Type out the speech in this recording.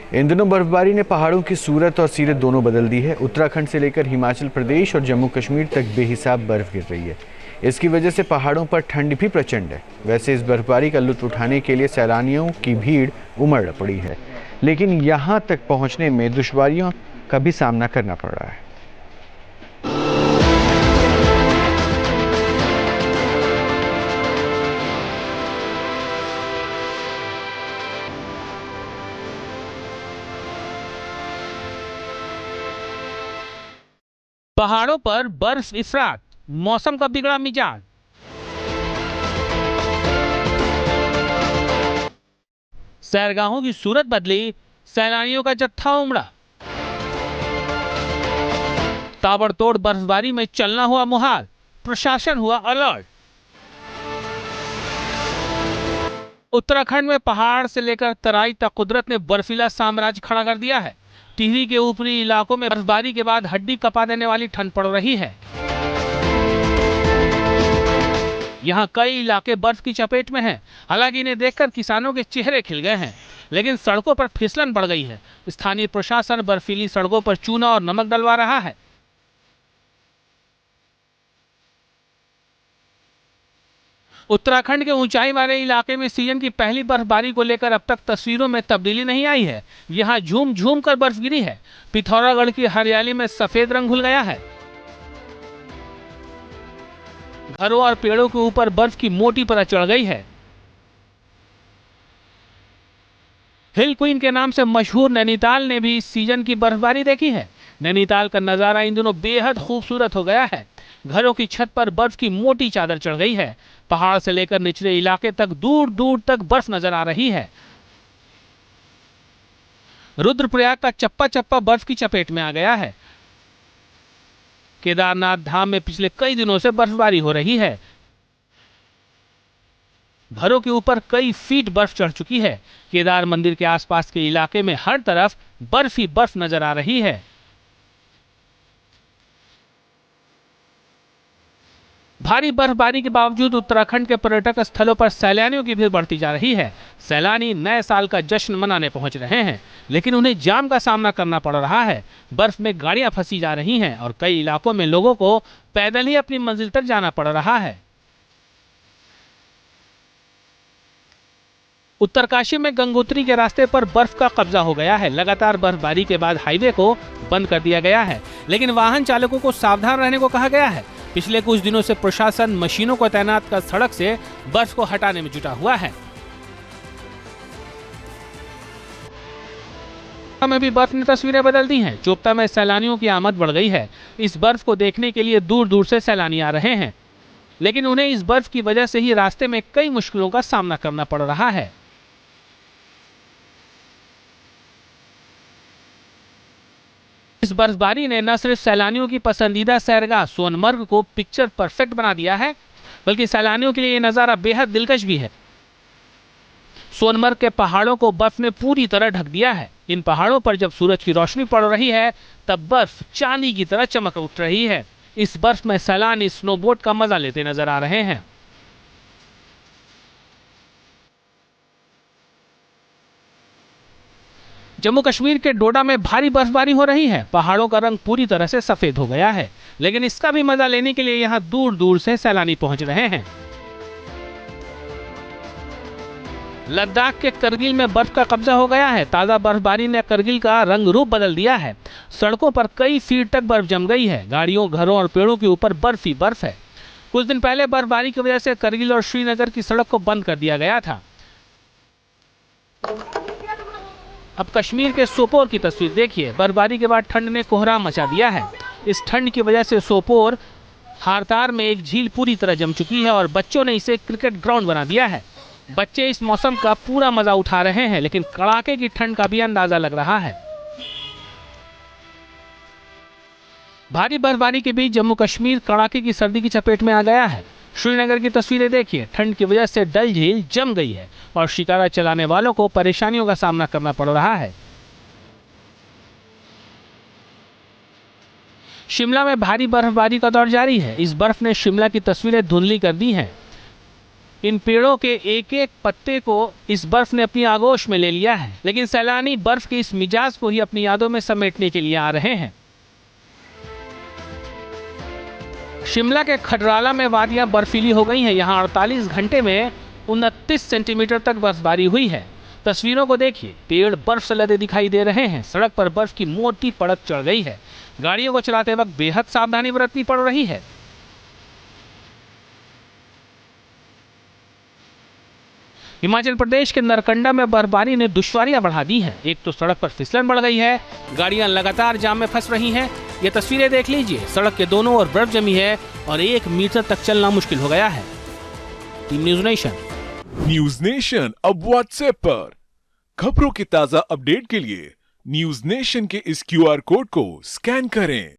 इन दिनों बर्फबारी ने पहाड़ों की सूरत और सीरत दोनों बदल दी है। उत्तराखंड से लेकर हिमाचल प्रदेश और जम्मू कश्मीर तक बेहिसाब बर्फ गिर रही है। इसकी वजह से पहाड़ों पर ठंड भी प्रचंड है। वैसे इस बर्फबारी का लुत्फ उठाने के लिए सैलानियों की भीड़ उमड़ पड़ी है, लेकिन यहाँ तक पहुँचने में दुश्वारियों का भी सामना करना पड़ रहा है। पहाड़ों पर बर्फ इस रात, मौसम का बिगड़ा मिजाज। सैरगाहों की सूरत बदली, सैलानियों का जत्था उमड़ा। ताबड़तोड़ बर्फबारी में चलना हुआ मुहाल, प्रशासन हुआ अलर्ट। उत्तराखंड में पहाड़ से लेकर तराई तक कुदरत ने बर्फीला साम्राज्य खड़ा कर दिया है। टिहरी के ऊपरी इलाकों में बर्फबारी के बाद हड्डी कपा देने वाली ठंड पड़ रही है। यहाँ कई इलाके बर्फ की चपेट में हैं। हालांकि इन्हें देखकर किसानों के चेहरे खिल गए हैं, लेकिन सड़कों पर फिसलन बढ़ गई है। स्थानीय प्रशासन बर्फीली सड़कों पर चूना और नमक डलवा रहा है। उत्तराखंड के ऊंचाई वाले इलाके में सीजन की पहली बर्फबारी को लेकर अब तक तस्वीरों में तब्दीली नहीं आई है। यहाँ झूम झूम कर बर्फ गिरी है। पिथौरागढ़ की हरियाली में सफेद रंग घुल गया है। घरों और पेड़ों के ऊपर बर्फ की मोटी परत चढ़ गई है। हिल क्वीन के नाम से मशहूर नैनीताल ने भी इस सीजन की बर्फबारी देखी है। नैनीताल का नजारा इन दिनों बेहद खूबसूरत हो गया है। घरों की छत पर बर्फ की मोटी चादर चढ़ गई है। पहाड़ से लेकर निचले इलाके तक दूर दूर तक बर्फ नजर आ रही है। रुद्रप्रयाग का चप्पा चप्पा बर्फ की चपेट में आ गया है। केदारनाथ धाम में पिछले कई दिनों से बर्फबारी हो रही है। घरों के ऊपर कई फीट बर्फ चढ़ चुकी है। केदार मंदिर के आसपास के इलाके में हर तरफ बर्फ ही बर्फ नजर आ रही है। भारी बर्फबारी के बावजूद उत्तराखंड के पर्यटक स्थलों पर सैलानियों की भीड़ बढ़ती जा रही है। सैलानी नए साल का जश्न मनाने पहुंच रहे हैं, लेकिन उन्हें जाम का सामना करना पड़ रहा है। बर्फ में गाड़ियां फंसी जा रही हैं और कई इलाकों में लोगों को पैदल ही अपनी मंजिल तक जाना पड़ रहा है। उत्तरकाशी में गंगोत्री के रास्ते पर बर्फ का कब्जा हो गया है। लगातार बर्फबारी के बाद हाईवे को बंद कर दिया गया है, लेकिन वाहन चालकों को सावधान रहने को कहा गया है। पिछले कुछ दिनों से प्रशासन मशीनों को तैनात कर सड़क से बर्फ को हटाने में जुटा हुआ है। में भी बर्फ ने तस्वीरें बदल दी हैं। चोपता में सैलानियों की आमद बढ़ गई है। इस बर्फ को देखने के लिए दूर दूर से सैलानी आ रहे हैं, लेकिन उन्हें इस बर्फ की वजह से ही रास्ते में कई मुश्किलों का सामना करना पड़ रहा है। इस बर्फबारी ने न सिर्फ सैलानियों की पसंदीदा सैरगाह सोनमर्ग को पिक्चर परफेक्ट बना दिया है, बल्कि सैलानियों के लिए ये नज़ारा बेहद दिलकश भी है। सोनमर्ग के पहाड़ों को बर्फ ने पूरी तरह ढक दिया है। इन पहाड़ों पर जब सूरज की रोशनी पड़ रही है, तब बर्फ चांदी की तरह चमक उठ रही है। इस बर्फ में सैलानी स्नोबोर्ड का मजा लेते नजर आ रहे हैं। जम्मू कश्मीर के डोडा में भारी बर्फबारी हो रही है। पहाड़ों का रंग पूरी तरह से सफेद हो गया है, लेकिन इसका भी मजा लेने के लिए यहाँ दूर दूर से सैलानी पहुंच रहे हैं। लद्दाख के करगिल में बर्फ का कब्जा हो गया है। ताजा बर्फबारी ने करगिल का रंग रूप बदल दिया है। सड़कों पर कई फीट तक बर्फ जम गई है। गाड़ियों, घरों और पेड़ों के ऊपर बर्फ ही बर्फ है। कुछ दिन पहले बर्फबारी की वजह से करगिल और श्रीनगर की सड़क को बंद कर दिया गया था। अब कश्मीर के सोपोर की तस्वीर देखिए। बर्फबारी के बाद ठंड ने कोहराम मचा दिया है। इस ठंड की वजह से सोपोर हारतार में एक झील पूरी तरह जम चुकी है और बच्चों ने इसे क्रिकेट ग्राउंड बना दिया है। बच्चे इस मौसम का पूरा मजा उठा रहे हैं, लेकिन कड़ाके की ठंड का भी अंदाजा लग रहा है। भारी बर्फबारी के बीच जम्मू कश्मीर कड़ाके की सर्दी की चपेट में आ गया है। श्रीनगर की तस्वीरें देखिए। ठंड की वजह से डल झील जम गई है और शिकारा चलाने वालों को परेशानियों का सामना करना पड़ रहा है। शिमला में भारी बर्फबारी का दौर जारी है। इस बर्फ ने शिमला की तस्वीरें धुंधली कर दी हैं। इन पेड़ों के एक एक पत्ते को इस बर्फ ने अपनी आगोश में ले लिया है, लेकिन सैलानी बर्फ के इस मिजाज को ही अपनी यादों में समेटने के लिए आ रहे हैं। शिमला के खडराला में वादियां बर्फीली हो गई हैं। यहाँ 48 घंटे में 29 सेंटीमीटर तक बर्फबारी हुई है। तस्वीरों को देखिए, पेड़ बर्फ से लदे दिखाई दे रहे हैं। सड़क पर बर्फ की मोटी परत चढ़ गई है। गाड़ियों को चलाते वक्त बेहद सावधानी बरतनी पड़ रही है। हिमाचल प्रदेश के नरकंडा में बर्फबारी ने दुश्वारियां बढ़ा दी हैं। एक तो सड़क पर फिसलन बढ़ गई है, गाड़ियां लगातार जाम में फंस रही हैं। ये तस्वीरें देख लीजिए, सड़क के दोनों ओर बर्फ जमी है और 1 मीटर तक चलना मुश्किल हो गया है। Team news nation. News nation अब व्हाट्सएप पर खबरों के ताजा अपडेट के लिए न्यूज़ नेशन के इस QR कोड को स्कैन करें।